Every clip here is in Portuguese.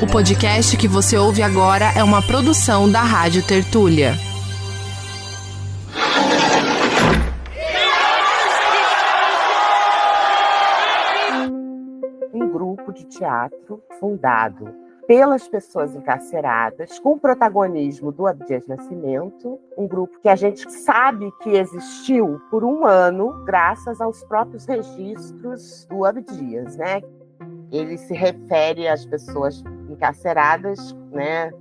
O podcast que você ouve agora é uma produção da Rádio Tertúlia. Um grupo de teatro fundado pelas pessoas encarceradas, com o protagonismo do Abdias Nascimento, um grupo que a gente sabe que existiu por um ano, graças aos próprios registros do Abdias, né? Ele se refere às pessoas encarceradas, né,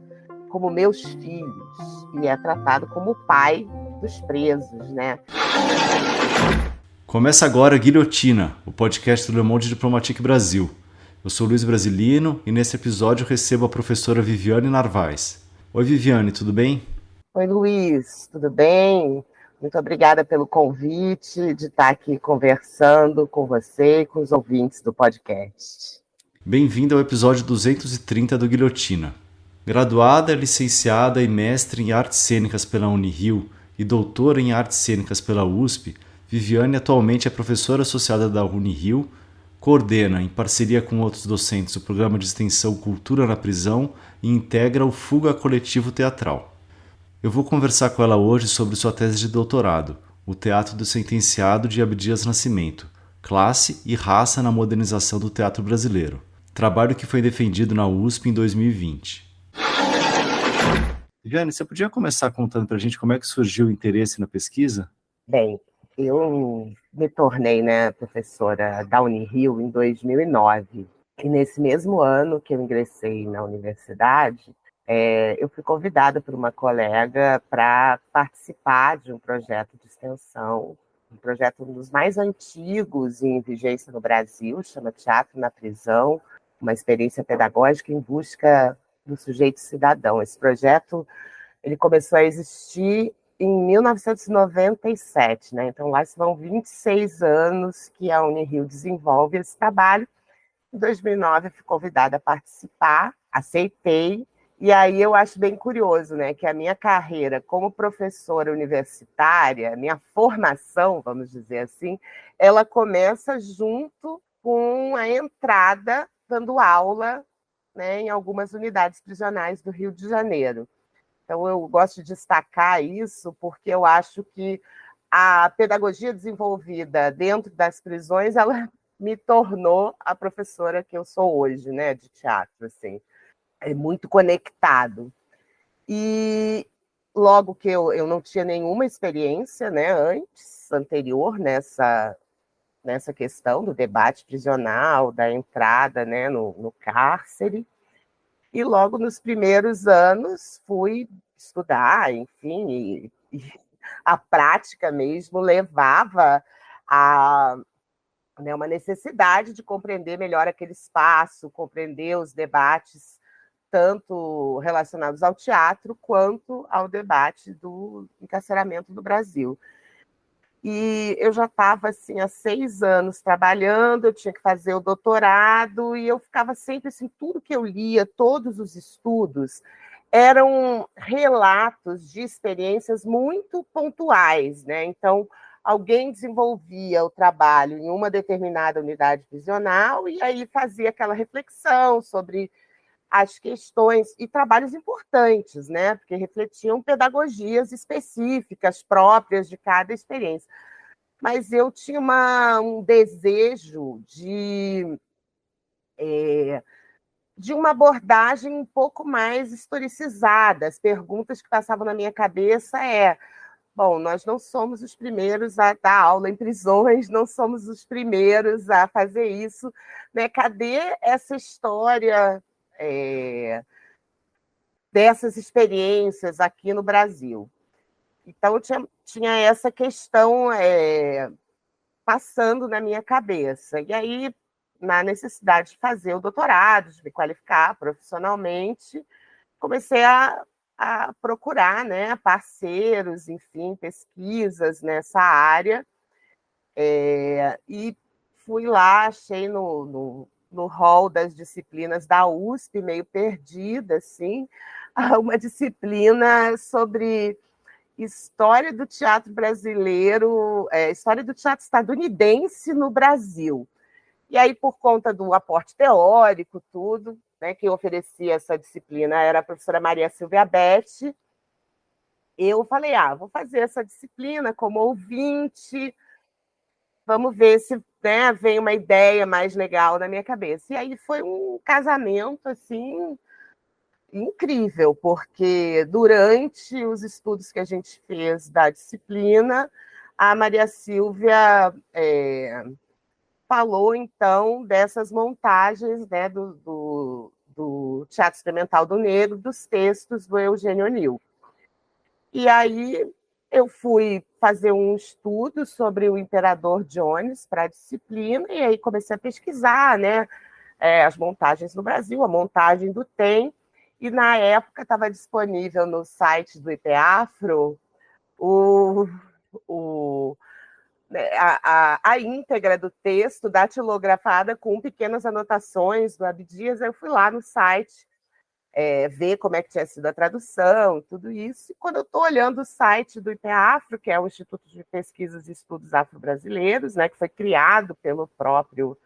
como meus filhos, e é tratado como o pai dos presos, né? Começa agora Guilhotina, o podcast do Le Monde Diplomatique Brasil. Eu sou Luiz Brasilino e nesse episódio recebo a professora Viviane Narvaez. Oi, Viviane, tudo bem? Oi, Luiz, tudo bem? Muito obrigada pelo convite de estar aqui conversando com você e com os ouvintes do podcast. Bem-vinda ao episódio 230 do Guilhotina. Graduada, licenciada e mestre em artes cênicas pela Unirio e doutora em artes cênicas pela USP, Viviane atualmente é professora associada da Unirio, coordena, em parceria com outros docentes, o programa de extensão Cultura na Prisão e integra o Fuga Coletivo Teatral. Eu vou conversar com ela hoje sobre sua tese de doutorado, O Teatro do Sentenciado de Abdias Nascimento, Classe e Raça na Modernização do Teatro Brasileiro, trabalho que foi defendido na USP em 2020. Viviane, você podia começar contando para a gente como é que surgiu o interesse na pesquisa? Bem, eu me tornei, né, professora da Unirio em 2009. E nesse mesmo ano que eu ingressei na universidade, eu fui convidada por uma colega para participar de um projeto de extensão, um projeto um dos mais antigos em vigência no Brasil, chama Teatro na Prisão, uma experiência pedagógica em busca do sujeito cidadão. Esse projeto ele começou a existir em 1997, né? Então lá vão 26 anos que a Unirio desenvolve esse trabalho. Em 2009 eu fui convidada a participar, aceitei, e aí eu acho bem curioso, né, que a minha carreira como professora universitária, minha formação, vamos dizer assim, ela começa junto com a entrada dando aula, né, em algumas unidades prisionais do Rio de Janeiro. Então, eu gosto de destacar isso porque eu acho que a pedagogia desenvolvida dentro das prisões, ela me tornou a professora que eu sou hoje, né, de teatro, assim. É muito conectado. E logo que eu não tinha nenhuma experiência, né, anterior nessa questão do debate prisional, da entrada, né, no cárcere. E logo nos primeiros anos fui estudar, enfim, e a prática mesmo levava a, né, uma necessidade de compreender melhor aquele espaço, compreender os debates, tanto relacionados ao teatro quanto ao debate do encarceramento do Brasil. E eu já estava assim, há 6 anos trabalhando, eu tinha que fazer o doutorado, e eu ficava sempre assim, tudo que eu lia, todos os estudos, eram relatos de experiências muito pontuais, né? Então, alguém desenvolvia o trabalho em uma determinada unidade prisional e aí fazia aquela reflexão sobre as questões e trabalhos importantes, né? Porque refletiam pedagogias específicas próprias de cada experiência. Mas eu tinha um desejo de uma abordagem um pouco mais historicizada. As perguntas que passavam na minha cabeça bom, nós não somos os primeiros a dar aula em prisões, não somos os primeiros a fazer isso, né? Cadê essa história dessas experiências aqui no Brasil? Então, eu tinha essa questão passando na minha cabeça. E aí, na necessidade de fazer o doutorado, de me qualificar profissionalmente, comecei a procurar, né, parceiros, enfim, pesquisas nessa área. E fui lá, achei no hall das disciplinas da USP, meio perdida, assim, uma disciplina sobre história do teatro brasileiro, história do teatro estadunidense no Brasil. E aí, por conta do aporte teórico, tudo, né, quem oferecia essa disciplina era a professora Maria Silvia Betti. Eu falei, vou fazer essa disciplina como ouvinte, vamos ver se, né, vem uma ideia mais legal na minha cabeça. E aí foi um casamento, assim, incrível, porque durante os estudos que a gente fez da disciplina, a Maria Silvia falou, então, dessas montagens, né, do Teatro Experimental do Negro, dos textos do Eugênio O'Neill. E aí eu fui fazer um estudo sobre o Imperador Jones para a disciplina, e aí comecei a pesquisar, né, as montagens no Brasil, a montagem do TEM, e na época estava disponível no site do IPEAFRO a íntegra do texto datilografada com pequenas anotações do Abdias. Eu fui lá no site ver como é que tinha sido a tradução, tudo isso. E quando eu estou olhando o site do IPEAFRO, que é o Instituto de Pesquisas e Estudos Afro-Brasileiros, né, que foi criado pelo próprio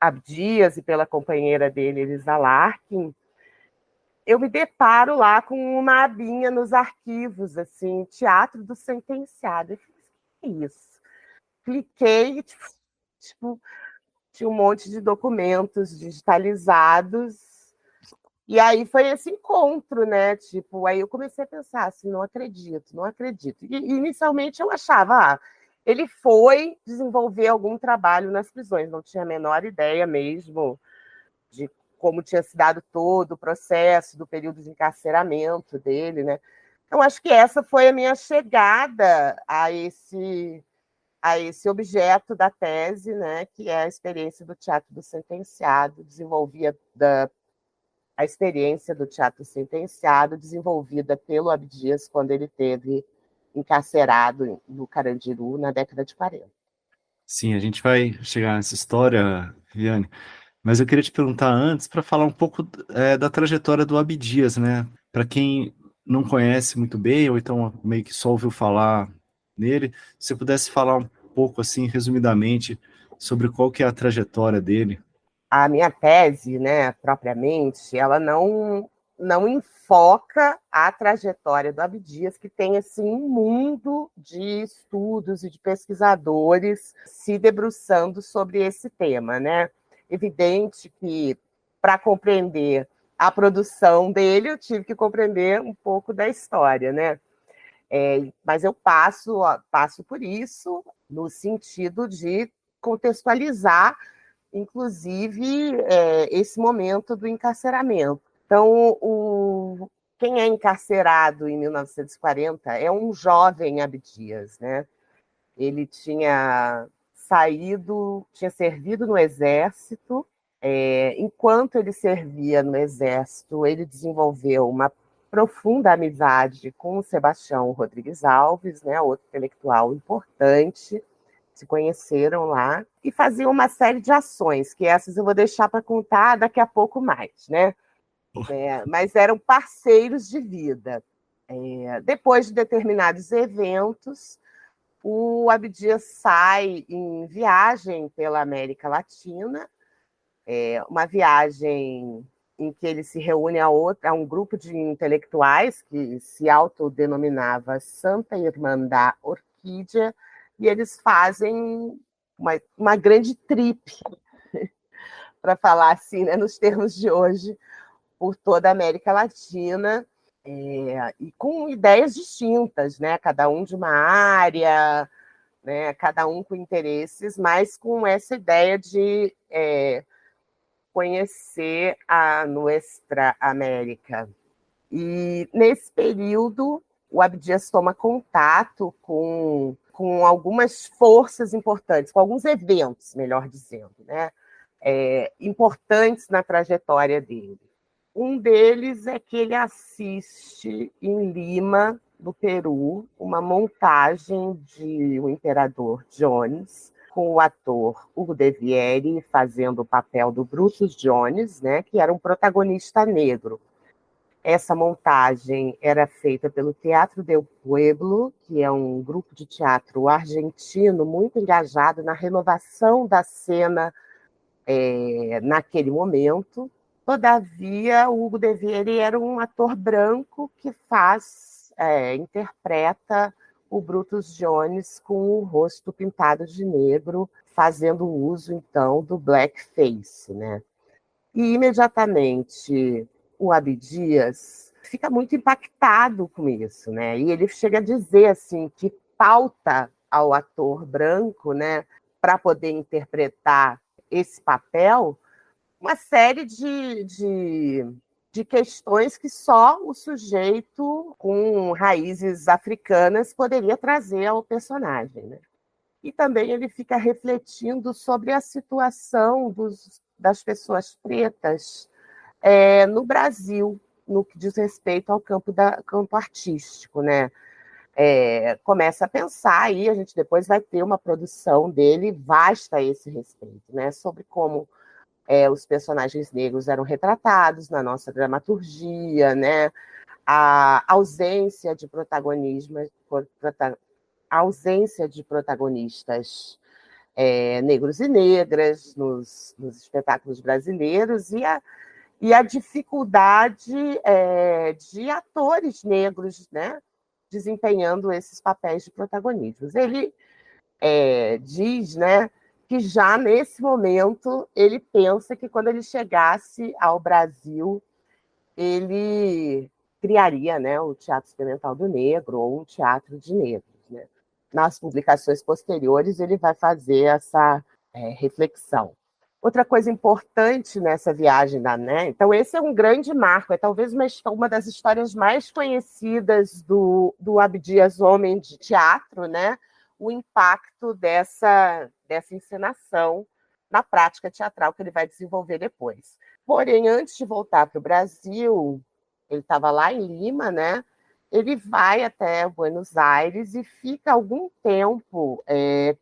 Abdias e pela companheira dele, Elisa Larkin, eu me deparo lá com uma abinha nos arquivos, assim, Teatro do Sentenciado. Eu falei, que é isso? Cliquei, tipo, tinha um monte de documentos digitalizados. E aí foi esse encontro, né? Tipo, aí eu comecei a pensar assim, não acredito, não acredito. E inicialmente eu achava, ele foi desenvolver algum trabalho nas prisões, não tinha a menor ideia mesmo de como tinha se dado todo o processo do período de encarceramento dele, né? Então, acho que essa foi a minha chegada a esse objeto da tese, né, que é a experiência do Teatro do Sentenciado, a experiência do Teatro Sentenciado, desenvolvida pelo Abdias quando ele esteve encarcerado no Carandiru na década de 40. Sim, a gente vai chegar nessa história, Viane, mas eu queria te perguntar antes para falar um pouco da trajetória do Abdias, né? Para quem não conhece muito bem, ou então meio que só ouviu falar nele, se você pudesse falar um pouco, assim, resumidamente, sobre qual que é a trajetória dele. A minha tese, né, propriamente, ela não enfoca a trajetória do Abdias, que tem assim um mundo de estudos e de pesquisadores se debruçando sobre esse tema, né? Evidente que para compreender a produção dele, eu tive que compreender um pouco da história, né? Mas eu passo por isso no sentido de contextualizar, inclusive, esse momento do encarceramento. Então, quem é encarcerado em 1940 é um jovem Abdias, né? Ele tinha servido no Exército. Enquanto ele servia no Exército, ele desenvolveu uma profunda amizade com o Sebastião Rodrigues Alves, né, outro intelectual importante. Se conheceram lá e faziam uma série de ações, que essas eu vou deixar para contar daqui a pouco mais, né? Mas eram parceiros de vida. Depois de determinados eventos, o Abdias sai em viagem pela América Latina, uma viagem em que ele se reúne a um grupo de intelectuais que se autodenominava Santa Irmandad Orquídea, e eles fazem uma grande trip, para falar assim, né, nos termos de hoje, por toda a América Latina, e com ideias distintas, né, cada um de uma área, né, cada um com interesses, mas com essa ideia de conhecer a Nuestra América. E nesse período, o Abdias toma contato com algumas forças importantes, com alguns eventos, melhor dizendo, né? Importantes na trajetória dele. Um deles é que ele assiste em Lima, no Peru, uma montagem de O Imperador Jones, com o ator Hugo de Vieri fazendo o papel do Brutus Jones, né, que era um protagonista negro. Essa montagem era feita pelo Teatro del Pueblo, que é um grupo de teatro argentino muito engajado na renovação da cena naquele momento. Todavia, o Hugo de Vere ele era um ator branco que interpreta o Brutus Jones com o rosto pintado de negro, fazendo uso, então, do blackface, né? E, imediatamente, o Abdias fica muito impactado com isso, né? E ele chega a dizer, assim, que falta ao ator branco, né, para poder interpretar esse papel, uma série de questões que só o sujeito com raízes africanas poderia trazer ao personagem, né? E também ele fica refletindo sobre a situação das pessoas pretas no Brasil, no que diz respeito ao campo artístico, né? Começa a pensar aí, a gente depois vai ter uma produção dele vasta a esse respeito, né? Sobre como os personagens negros eram retratados na nossa dramaturgia, né? A ausência de protagonismo, a ausência de protagonistas negros e negras nos espetáculos brasileiros e a dificuldade de atores negros, né, desempenhando esses papéis de protagonistas. Ele diz, né, que já nesse momento ele pensa que quando ele chegasse ao Brasil, ele criaria, né, o Teatro Experimental do Negro ou um teatro de negros, né? Nas publicações posteriores, ele vai fazer essa reflexão. Outra coisa importante nessa viagem né? Então, esse é um grande marco, é talvez uma das histórias mais conhecidas do Abdias Homem de Teatro, né? O impacto dessa encenação na prática teatral que ele vai desenvolver depois. Porém, antes de voltar para o Brasil, ele estava lá em Lima, né? Ele vai até Buenos Aires e fica algum tempo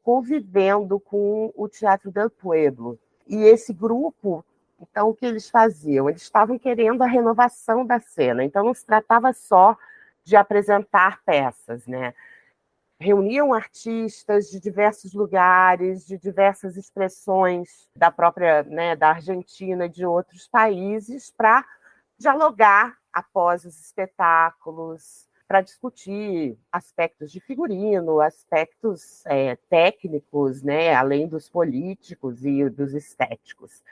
convivendo com o Teatro del Pueblo. E esse grupo, então, o que eles faziam? Eles estavam querendo a renovação da cena. Então, não se tratava só de apresentar peças, né? Reuniam artistas de diversos lugares, de diversas expressões da própria, né, da Argentina e de outros países, para dialogar após os espetáculos, para discutir aspectos de figurino, aspectos técnicos, né, além dos políticos e dos estéticos.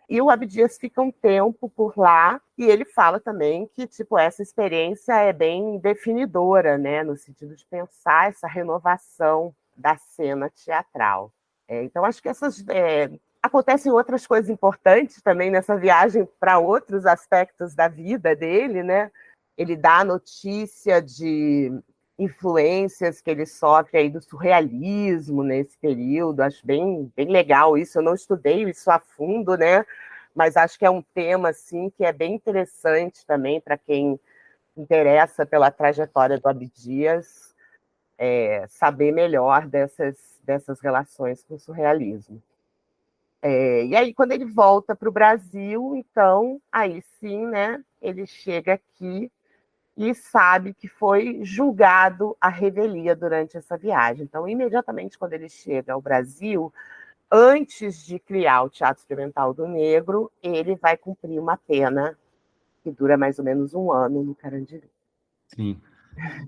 E o Abdias fica um tempo por lá e ele fala também que tipo essa experiência é bem definidora, né, no sentido de pensar essa renovação da cena teatral. Então acho que acontecem outras coisas importantes também nessa viagem para outros aspectos da vida dele, né? Ele dá a notícia de influências que ele sofre aí do surrealismo nesse período. Acho bem legal isso. Eu não estudei isso a fundo, né? Mas acho que é um tema assim que é bem interessante também para quem interessa pela trajetória do Abdias, saber melhor dessas relações com o surrealismo. E aí, quando ele volta para o Brasil, então, aí sim, né, ele chega aqui e sabe que foi julgado à revelia durante essa viagem. Então, imediatamente quando ele chega ao Brasil, antes de criar o Teatro Experimental do Negro, ele vai cumprir uma pena que dura mais ou menos 1 ano no Carandiru. Sim.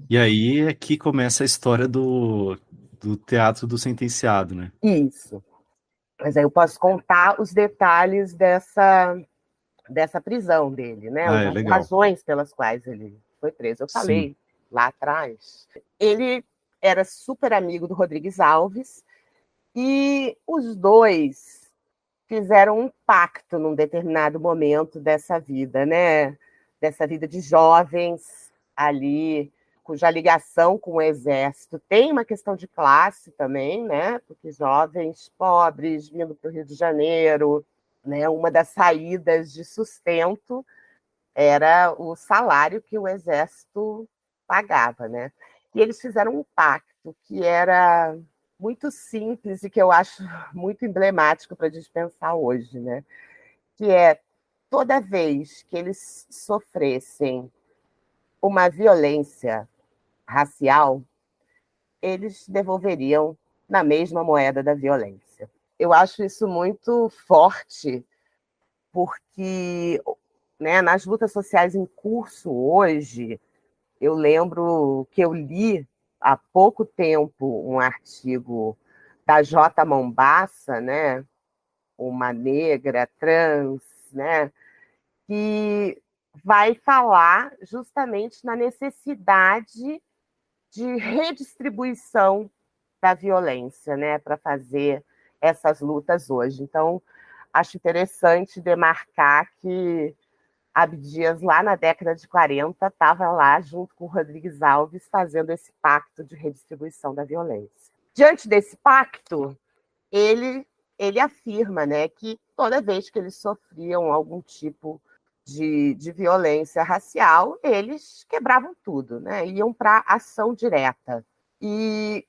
E aí é que começa a história do teatro do sentenciado, né? Isso. Mas aí eu posso contar os detalhes dessa prisão dele, né? Ah, é As legal. razões pelas quais ele foi preso. Eu Sim. falei lá atrás. Ele era super amigo do Rodrigues Alves e os dois fizeram um pacto num determinado momento dessa vida, né? Dessa vida de jovens ali, cuja ligação com o exército tem uma questão de classe também, né? Porque jovens pobres vindo para o Rio de Janeiro, né? Uma das saídas de sustento era o salário que o exército pagava, né? E eles fizeram um pacto que era muito simples e que eu acho muito emblemático para a gente pensar hoje, né? Que é toda vez que eles sofressem uma violência racial, eles devolveriam na mesma moeda da violência. Eu acho isso muito forte, porque, né, nas lutas sociais em curso hoje, eu lembro que eu li há pouco tempo um artigo da J. Mombassa, né, uma negra trans, né, que vai falar justamente na necessidade de redistribuição da violência, né, para fazer essas lutas hoje. Então, acho interessante demarcar que Abdias, lá na década de 40, estava lá junto com Rodrigues Alves fazendo esse pacto de redistribuição da violência. Diante desse pacto, ele afirma, né, que toda vez que eles sofriam algum tipo de violência racial, eles quebravam tudo, né, iam para ação direta. E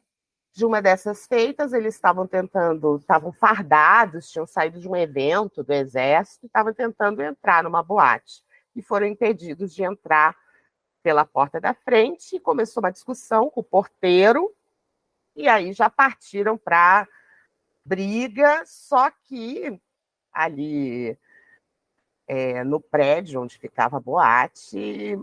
de uma dessas feitas, eles estavam fardados, tinham saído de um evento do Exército, estavam tentando entrar numa boate, e foram impedidos de entrar pela porta da frente, e começou uma discussão com o porteiro, e aí já partiram para briga, só que ali no prédio onde ficava a boate,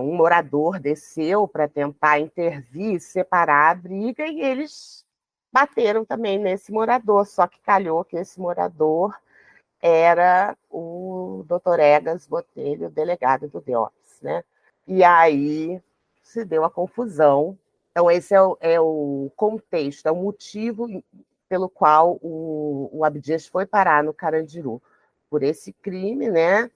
um morador desceu para tentar intervir, separar a briga, e eles bateram também nesse morador, só que calhou que esse morador era o doutor Egas Botelho, delegado do DEOPS, né? E aí se deu a confusão. Então, esse é o contexto, é o motivo pelo qual o Abdias foi parar no Carandiru, por esse crime, né?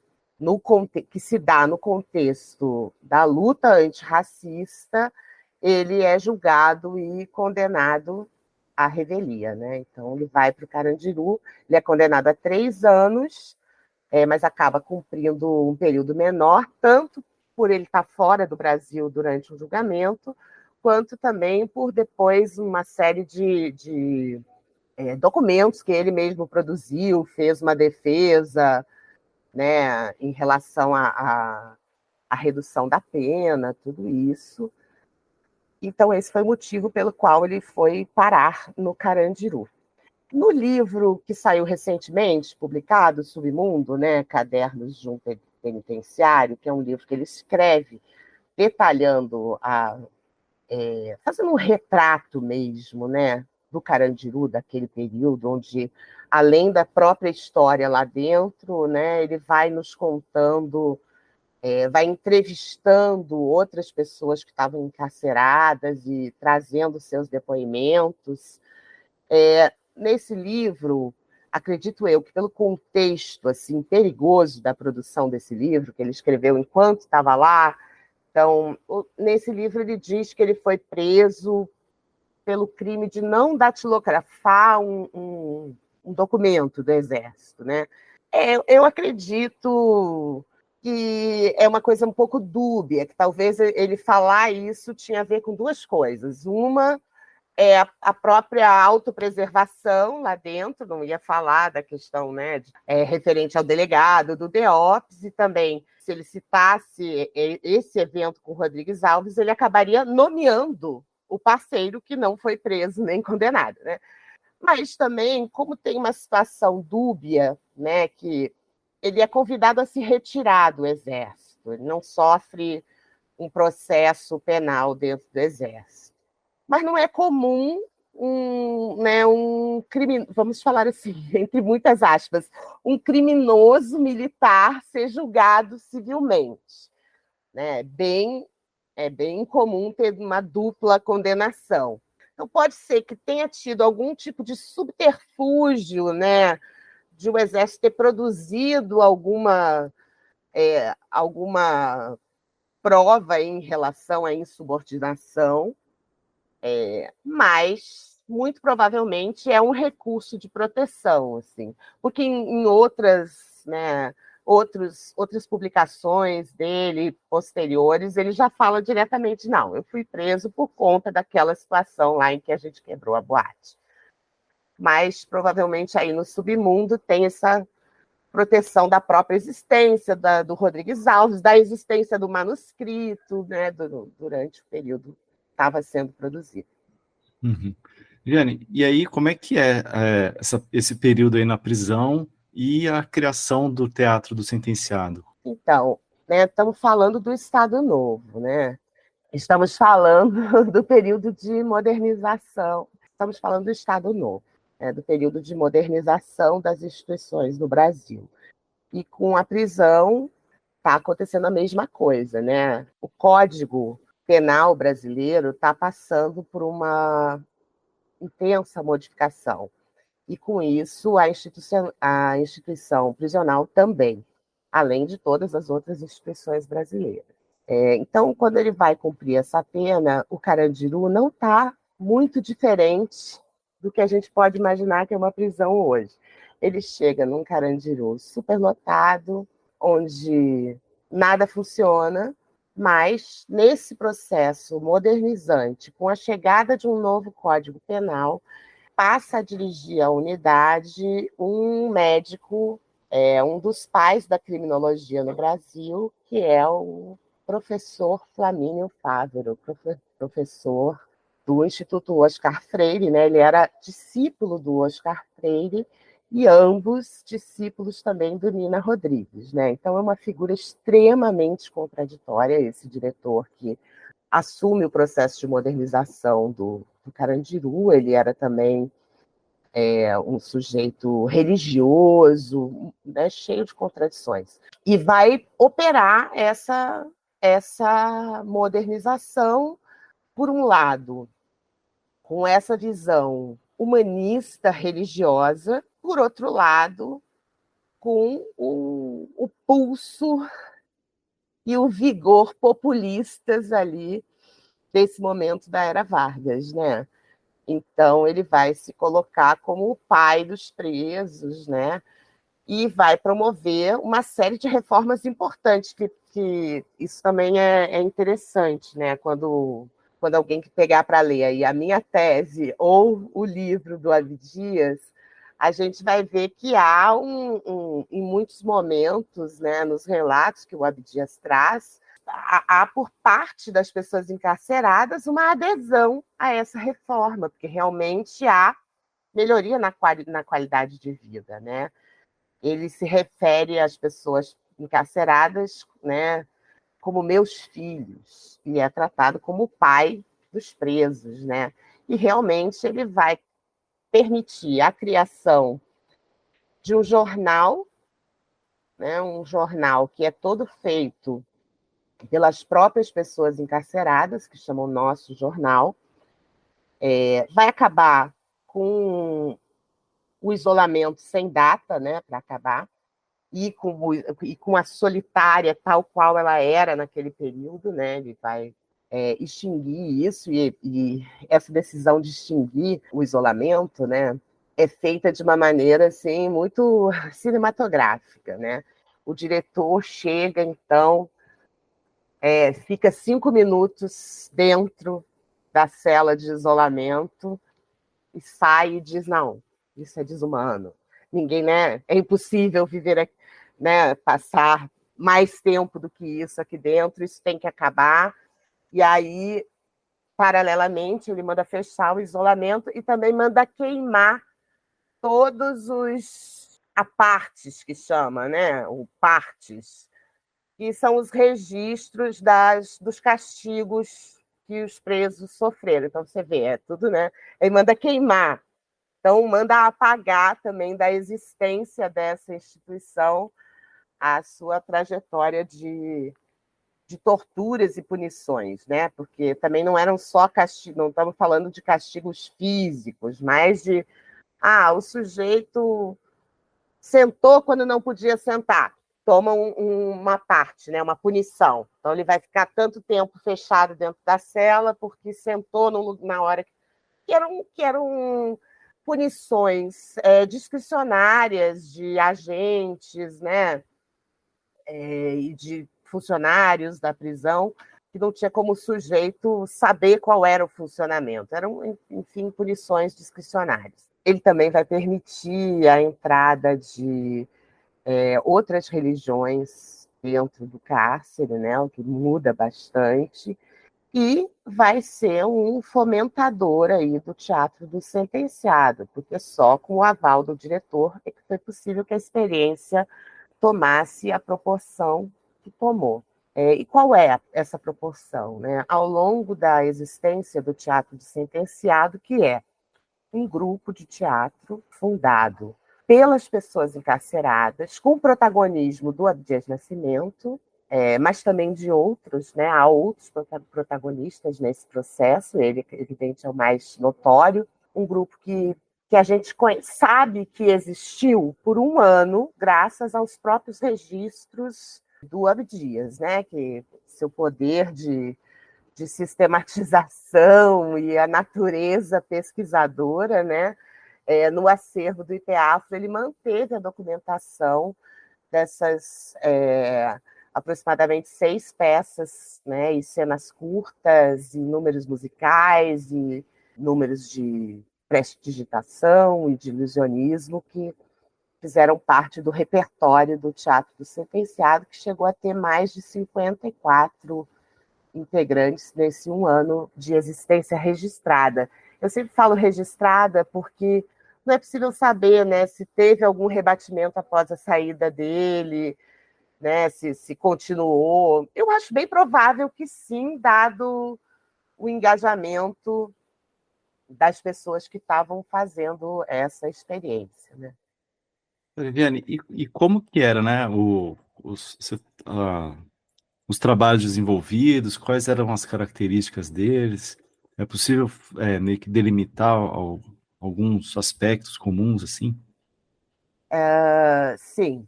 Que se dá no contexto da luta antirracista, ele é julgado e condenado à revelia, né? Então, ele vai para o Carandiru, ele é condenado a 3 anos, mas acaba cumprindo um período menor, tanto por ele estar fora do Brasil durante o julgamento, quanto também por depois uma série de documentos que ele mesmo produziu, fez uma defesa, né, em relação à redução da pena, tudo isso. Então, esse foi o motivo pelo qual ele foi parar no Carandiru. No livro que saiu recentemente, publicado, Submundo, né, Cadernos de um Penitenciário, que é um livro que ele escreve detalhando, fazendo um retrato mesmo, né, do Carandiru, daquele período, onde, além da própria história lá dentro, né, ele vai nos contando, vai entrevistando outras pessoas que estavam encarceradas e trazendo seus depoimentos. Nesse livro, acredito eu que pelo contexto assim perigoso da produção desse livro, que ele escreveu enquanto estava lá, então, nesse livro ele diz que ele foi preso pelo crime de não datilografar um documento do Exército, né? Eu acredito que é uma coisa um pouco dúbia, que talvez ele falar isso tinha a ver com 2 coisas. Uma é a própria autopreservação lá dentro, não ia falar da questão, né, referente ao delegado do DEOPS, e também, se ele citasse esse evento com o Rodrigues Alves, ele acabaria nomeando o parceiro que não foi preso nem condenado, né? Mas também, como tem uma situação dúbia, né, que ele é convidado a se retirar do Exército, ele não sofre um processo penal dentro do Exército. Mas não é comum um crime, vamos falar assim, entre muitas aspas, um criminoso militar ser julgado civilmente, né? É bem comum ter uma dupla condenação. Então, pode ser que tenha tido algum tipo de subterfúgio, né, de o Exército ter produzido alguma prova em relação à insubordinação, mas muito provavelmente é um recurso de proteção, assim, porque em outras, né, outras publicações dele posteriores, ele já fala diretamente, não, eu fui preso por conta daquela situação lá em que a gente quebrou a boate. Mas provavelmente aí no submundo tem essa proteção da própria existência do Rodrigues Alves, da existência do manuscrito, né, durante o período que estava sendo produzido. Uhum. Jane, e aí como é que esse período aí na prisão e a criação do Teatro do Sentenciado? Então, né, estamos falando do Estado Novo, né? Estamos falando do período de modernização, estamos falando do Estado Novo, né, do período de modernização das instituições no Brasil. E com a prisão está acontecendo a mesma coisa, né? O Código Penal brasileiro está passando por uma intensa modificação. E com isso a instituição prisional também, além de todas as outras instituições brasileiras. Então, quando ele vai cumprir essa pena, o Carandiru não está muito diferente do que a gente pode imaginar que é uma prisão hoje. Ele chega num Carandiru superlotado, onde nada funciona, mas nesse processo modernizante, com a chegada de um novo Código Penal, passa a dirigir a unidade um médico, um dos pais da criminologia no Brasil, que é o professor Flamínio Fávero, professor do Instituto Oscar Freire, né? Ele era discípulo do Oscar Freire e ambos discípulos também do Nina Rodrigues, né? Então é uma figura extremamente contraditória esse diretor que assume o processo de modernização do Carandiru. Ele era também um sujeito religioso, né, cheio de contradições, e vai operar essa modernização, por um lado, com essa visão humanista religiosa, por outro lado, com o pulso e o vigor populistas ali desse momento da era Vargas, né? Então, ele vai se colocar como o pai dos presos, né? E vai promover uma série de reformas importantes, que isso também é interessante, né? Quando alguém que pegar para ler aí a minha tese ou o livro do Abdias, a gente vai ver que há, em muitos momentos, né, nos relatos que o Abdias traz, há por parte das pessoas encarceradas uma adesão a essa reforma, porque realmente há melhoria na qualidade de vida, né? Ele se refere às pessoas encarceradas, né, como meus filhos, e é tratado como o pai dos presos, né? E realmente ele vai permitir a criação de um jornal, né, um jornal que é todo feito pelas próprias pessoas encarceradas, que chamam Nosso Jornal. Vai acabar com o isolamento sem data, né, para acabar, e com a solitária tal qual ela era naquele período, né? Ele vai extinguir isso, e essa decisão de extinguir o isolamento, né, é feita de uma maneira assim muito cinematográfica, né? O diretor chega, então, fica 5 minutos dentro da cela de isolamento e sai e diz, não, isso é desumano. Ninguém, né? É impossível viver, né, passar mais tempo do que isso aqui dentro, isso tem que acabar. E aí, paralelamente, ele manda fechar o isolamento e também manda queimar todos os apartes, que chama, né? O partes, que são os registros dos castigos que os presos sofreram. Então, você vê, é tudo, né? Ele manda queimar. Então, manda apagar também da existência dessa instituição a sua trajetória de torturas e punições, né? Porque também não eram só castigos, não estamos falando de castigos físicos, mas de o sujeito sentou quando não podia sentar, toma uma parte, né? Uma punição. Então, ele vai ficar tanto tempo fechado dentro da cela porque sentou na hora que eram punições discricionárias de agentes, né? E de funcionários da prisão, que não tinha como sujeito saber qual era o funcionamento. Eram, enfim, punições discricionárias. Ele também vai permitir a entrada de outras religiões dentro do cárcere, né, o que muda bastante. e vai ser um fomentador aí do teatro do sentenciado, porque só com o aval do diretor é que foi possível que a experiência tomasse a proporção que tomou. E qual é essa proporção? Né? Ao longo da existência do teatro do sentenciado, que é um grupo de teatro fundado pelas pessoas encarceradas, com o protagonismo do Abdias Nascimento, mas também de outros, né? Há outros protagonistas nesse processo, ele, evidente, é o mais notório, um grupo que a gente sabe que existiu por um ano, graças aos próprios registros do Abdias, né? Que seu poder de sistematização e a natureza pesquisadora, né? No acervo do IPEAFRO, ele manteve a documentação dessas aproximadamente 6 peças, né, e cenas curtas, e números musicais, e números de prestidigitação e de ilusionismo que fizeram parte do repertório do Teatro do Sentenciado, que chegou a ter mais de 54 integrantes nesse um ano de existência registrada. Eu sempre falo registrada porque não é possível saber, né, se teve algum rebatimento após a saída dele, né, se continuou. Eu acho bem provável que sim, dado o engajamento das pessoas que estavam fazendo essa experiência. Né? Viviane, e como que era, né, os trabalhos desenvolvidos, quais eram as características deles? É possível meio que delimitar alguns aspectos comuns, assim? Sim,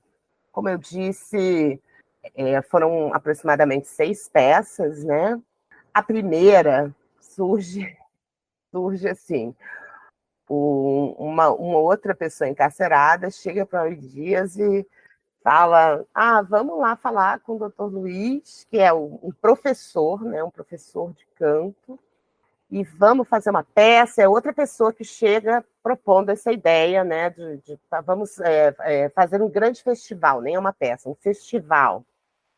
como eu disse, foram aproximadamente 6 peças, né? A primeira surge assim, uma outra pessoa encarcerada chega para o Dias e fala, vamos lá falar com o doutor Luiz, que é um professor, né, um professor de canto, e vamos fazer uma peça. É outra pessoa que chega propondo essa ideia, né, vamos fazer um grande festival, nem é uma peça, um festival.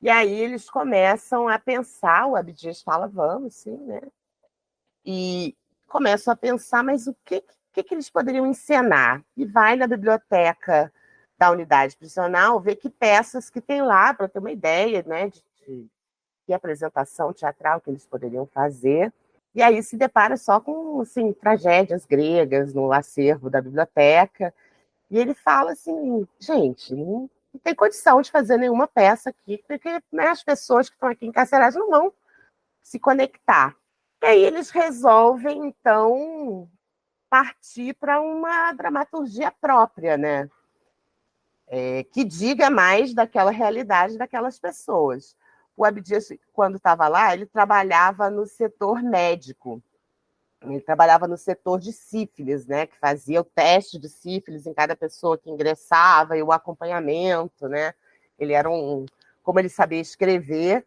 E aí eles começam a pensar, o Abdias fala, vamos, sim, né? E começam a pensar, mas o que eles poderiam encenar? E vai na biblioteca da unidade prisional ver que peças que tem lá, para ter uma ideia, né, de apresentação teatral que eles poderiam fazer. E aí se depara só com assim, tragédias gregas no acervo da biblioteca. E ele fala assim, gente, não tem condição de fazer nenhuma peça aqui, porque, né, as pessoas que estão aqui encarceradas não vão se conectar. E aí eles resolvem, então, partir para uma dramaturgia própria, né? Que diga mais daquela realidade daquelas pessoas. O Abdias, quando estava lá, ele trabalhava no setor médico. Ele trabalhava no setor de sífilis, né? Que fazia o teste de sífilis em cada pessoa que ingressava e o acompanhamento, né? Ele era como ele sabia escrever,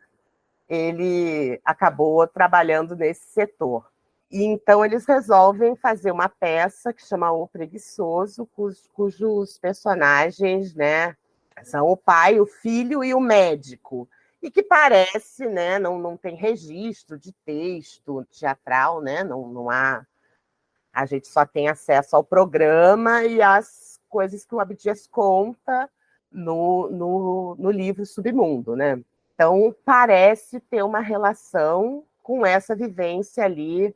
ele acabou trabalhando nesse setor. E então eles resolvem fazer uma peça que chama O Preguiçoso, cujos personagens, né, são o pai, o filho e o médico. E que parece, né, não tem registro de texto teatral, né, não há. A gente só tem acesso ao programa e às coisas que o Abdias conta no livro Submundo, né? Então, parece ter uma relação com essa vivência ali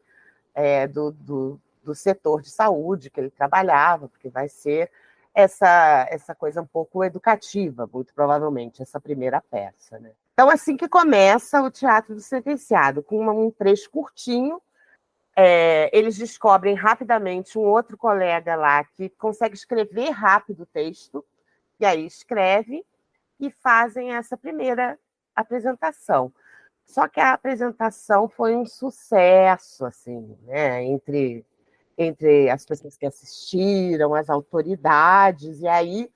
do setor de saúde que ele trabalhava, porque vai ser essa coisa um pouco educativa, muito provavelmente, essa primeira peça. Né? Então, assim que começa o Teatro do Sentenciado, com um trecho curtinho, eles descobrem rapidamente um outro colega lá que consegue escrever rápido o texto, e aí escreve, e fazem essa primeira apresentação. Só que a apresentação foi um sucesso, assim, né? entre as pessoas que assistiram, as autoridades, e aí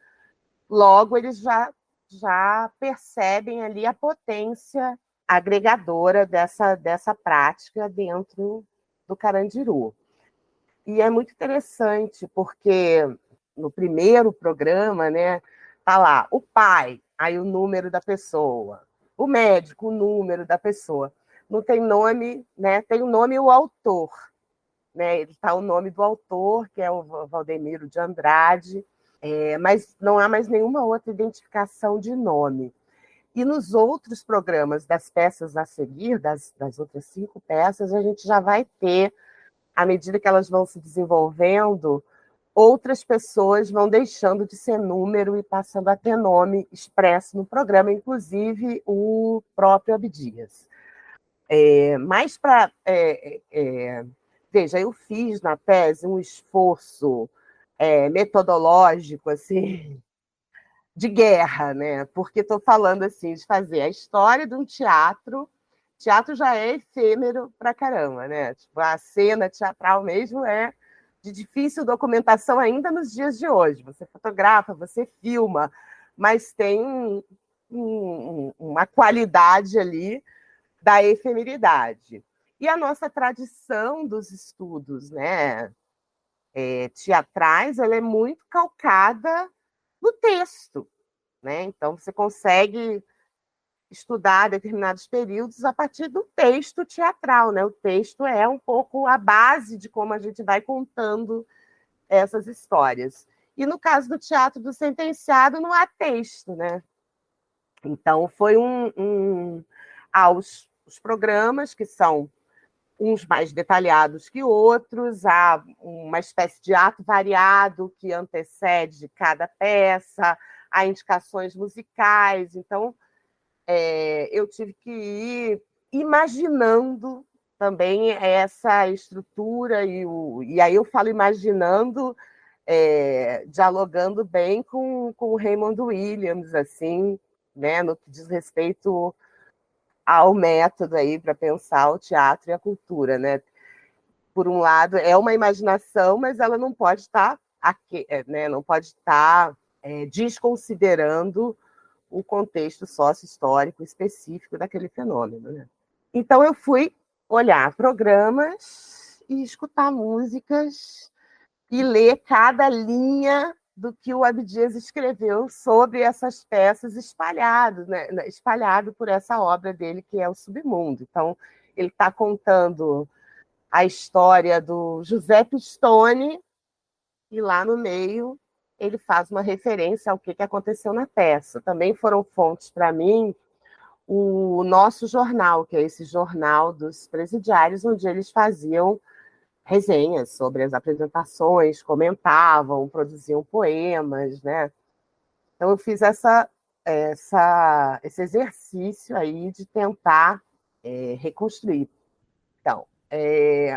logo eles já percebem ali a potência agregadora dessa prática dentro do Carandiru. E é muito interessante, porque no primeiro programa, né, tá lá o pai, aí o número da pessoa, o médico, o número da pessoa. não tem nome, né? Tem o nome e o autor, né? Ele está o nome do autor, que é o Valdemiro de Andrade, mas não há mais nenhuma outra identificação de nome. E nos outros programas das peças a seguir, das outras 5 peças, a gente já vai ter, à medida que elas vão se desenvolvendo, outras pessoas vão deixando de ser número e passando a ter nome expresso no programa, inclusive o próprio Abdias. Mas para... veja, eu fiz na tese um esforço metodológico, assim, de guerra, né? Porque estou falando assim de fazer a história de um teatro. Teatro já é efêmero pra caramba, né? Tipo, a cena teatral mesmo é de difícil documentação ainda nos dias de hoje. Você fotografa, você filma, mas tem uma qualidade ali da efemeridade. E a nossa tradição dos estudos, né, teatrais, ela é muito calcada no texto, né? Então, você consegue estudar determinados períodos a partir do texto teatral, né? O texto é um pouco a base de como a gente vai contando essas histórias. E no caso do teatro do sentenciado, não há texto, né? Então, foi os programas, que são uns mais detalhados que outros, há uma espécie de ato variado que antecede cada peça, há indicações musicais. Então, eu tive que ir imaginando também essa estrutura, e aí eu falo imaginando, dialogando bem com o Raymond Williams, assim, né, no que diz respeito ao método aí para pensar o teatro e a cultura, né? Por um lado, é uma imaginação, mas ela não pode estar aqui, né? Não pode estar desconsiderando o contexto sócio-histórico específico daquele fenômeno, né? Então eu fui olhar programas e escutar músicas e ler cada linha do que o Abdias escreveu sobre essas peças espalhado, né? Espalhado por essa obra dele, que é o Submundo. Então, ele está contando a história do José Pistone, e lá no meio ele faz uma referência ao que aconteceu na peça. Também foram fontes para mim o Nosso Jornal, que é esse jornal dos presidiários, onde eles faziam resenhas sobre as apresentações, comentavam, produziam poemas, né? Então eu fiz esse exercício aí de tentar reconstruir. Então,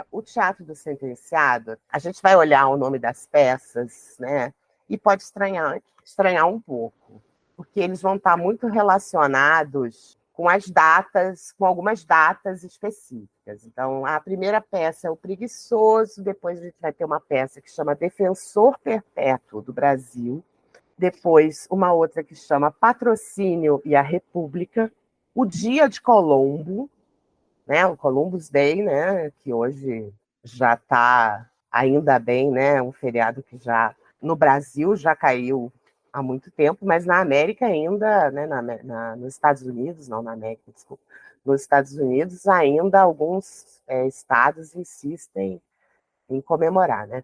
o Teatro do Sentenciado, a gente vai olhar o nome das peças, né? E pode estranhar um pouco, porque eles vão estar muito relacionados com as datas, com algumas datas específicas. Então, a primeira peça é o Preguiçoso, depois a gente vai ter uma peça que chama Defensor Perpétuo do Brasil, depois uma outra que chama Patrocínio e a República, o Dia de Colombo, né, o Columbus Day, né, que hoje já está, ainda bem, né, um feriado que já no Brasil já caiu há muito tempo, mas na América ainda, né, nos Estados Unidos, não na América, desculpa, nos Estados Unidos ainda alguns estados insistem em comemorar, né?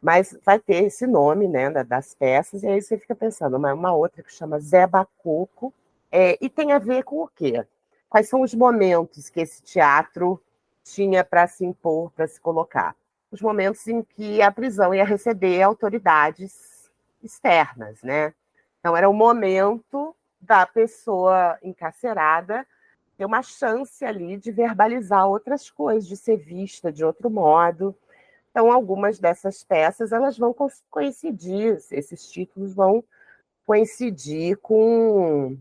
Mas vai ter esse nome, né, das peças, e aí você fica pensando, uma outra que chama Zé Bacoco, e tem a ver com o quê? Quais são os momentos que esse teatro tinha para se impor, para se colocar? Os momentos em que a prisão ia receber autoridades externas, né? Então, era o momento da pessoa encarcerada ter uma chance ali de verbalizar outras coisas, de ser vista de outro modo. Então, algumas dessas peças elas vão coincidir, esses títulos vão coincidir com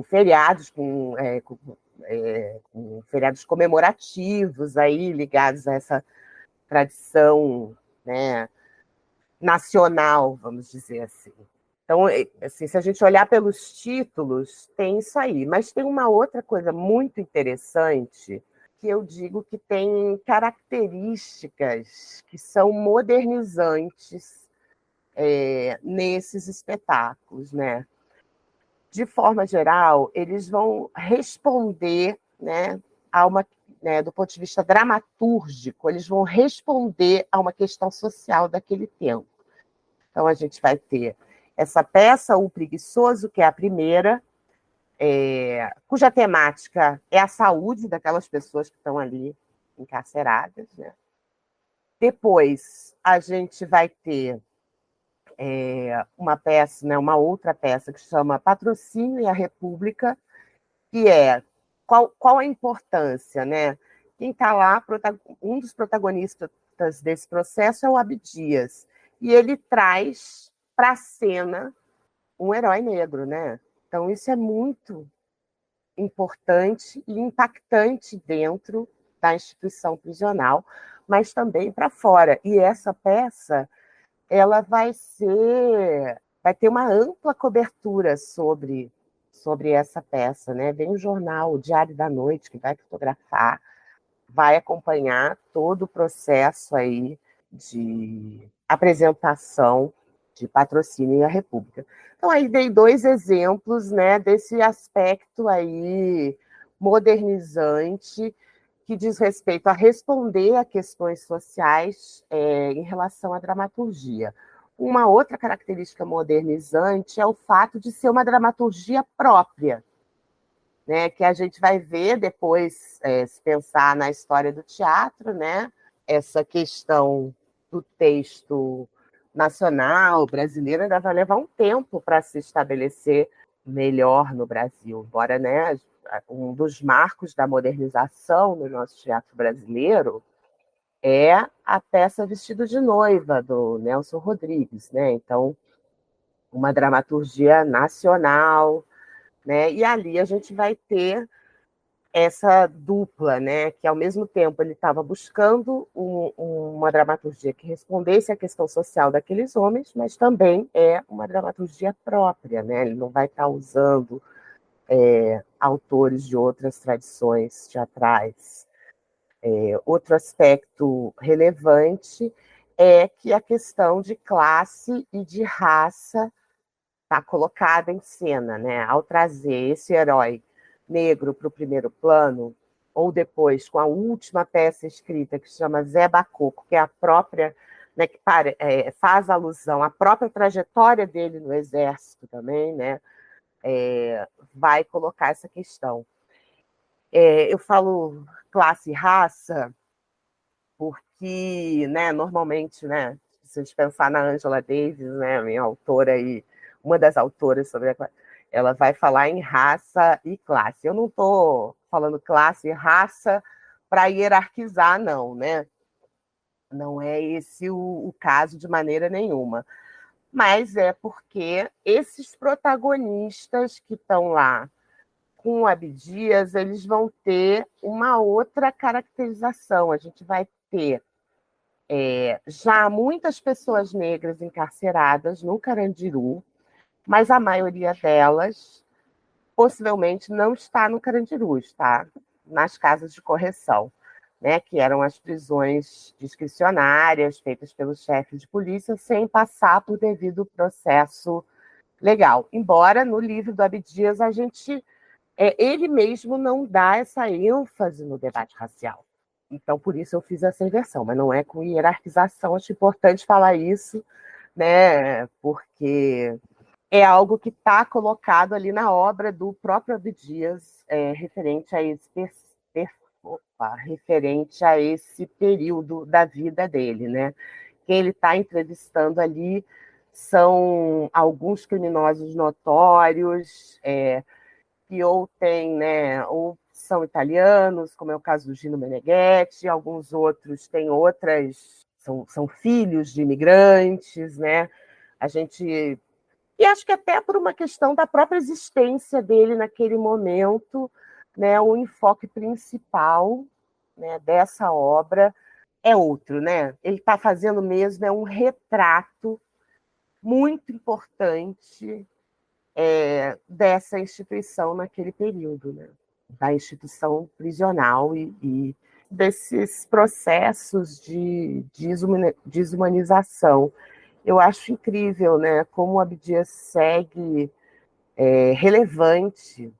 feriados, com feriados comemorativos aí ligados a essa tradição, né, nacional, vamos dizer assim. Então, assim, se a gente olhar pelos títulos, tem isso aí. Mas tem uma outra coisa muito interessante que eu digo que tem características que são modernizantes nesses espetáculos, né? De forma geral, eles vão responder, né, a uma, né, do ponto de vista dramatúrgico, eles vão responder a uma questão social daquele tempo. Então, a gente vai ter essa peça, O Preguiçoso, que é a primeira, cuja temática é a saúde daquelas pessoas que estão ali encarceradas, né? Depois, a gente vai ter uma peça, né, uma outra peça que chama Patrocínio e a República, que é qual a importância, né? Quem está lá, um dos protagonistas desse processo é o Abdias, e ele traz para a cena um herói negro, né? Então, isso é muito importante e impactante dentro da instituição prisional, mas também para fora. E essa peça, ela vai ter uma ampla cobertura sobre essa peça, né? Vem o jornal, o Diário da Noite, que vai fotografar, vai acompanhar todo o processo aí de apresentação de Patrocínio e a República. Então, aí dei 2 exemplos, né, desse aspecto aí modernizante que diz respeito a responder a questões sociais em relação à dramaturgia. Uma outra característica modernizante é o fato de ser uma dramaturgia própria, né, que a gente vai ver depois, se pensar na história do teatro, né, essa questão do texto nacional, brasileiro, ainda vai levar um tempo para se estabelecer melhor no Brasil, embora, né, um dos marcos da modernização no nosso teatro brasileiro é a peça Vestido de Noiva, do Nelson Rodrigues, né? Então, uma dramaturgia nacional, né? E ali a gente vai ter essa dupla, né? Que ao mesmo tempo ele estava buscando uma dramaturgia que respondesse à questão social daqueles homens, mas também é uma dramaturgia própria, né? Ele não vai estar usando autores de outras tradições teatrais. Outro aspecto relevante é que a questão de classe e de raça está colocada em cena, né? Ao trazer esse herói negro para o primeiro plano, ou depois com a última peça escrita que se chama Zé Bacoco, que é a própria, né, que faz alusão à própria trajetória dele no Exército também, né? Vai colocar essa questão. Eu falo classe e raça porque, né, normalmente, né, se a gente pensar na Angela Davis, né, minha autora aí, uma das autoras sobre ela vai falar em raça e classe. Eu não estou falando classe e raça para hierarquizar, não, né? Não é esse o caso de maneira nenhuma. Mas é porque esses protagonistas que estão lá com o Abdias, eles vão ter uma outra caracterização. A gente vai ter já muitas pessoas negras encarceradas no Carandiru, mas a maioria delas possivelmente não está no Carandiru, está nas casas de correção, né, que eram as prisões discricionárias feitas pelos chefes de polícia sem passar por devido processo legal. Embora no livro do Abdias ele mesmo não dá essa ênfase no debate racial. Então, por isso eu fiz essa inversão, mas não é com hierarquização, acho importante falar isso, né? Porque é algo que está colocado ali na obra do próprio Abdias, referente a esse período da vida dele, né? Quem ele está entrevistando ali são alguns criminosos notórios, que ou tem, né, ou são italianos, como é o caso do Gino Meneghetti, alguns outros têm são filhos de imigrantes, né? E acho que até por uma questão da própria existência dele naquele momento, né, o enfoque principal, né, dessa obra é outro, né? Ele está fazendo mesmo um retrato muito importante dessa instituição naquele período, né? Da instituição prisional e desses processos de desumanização. Eu acho incrível, né, como o Abdias segue relevante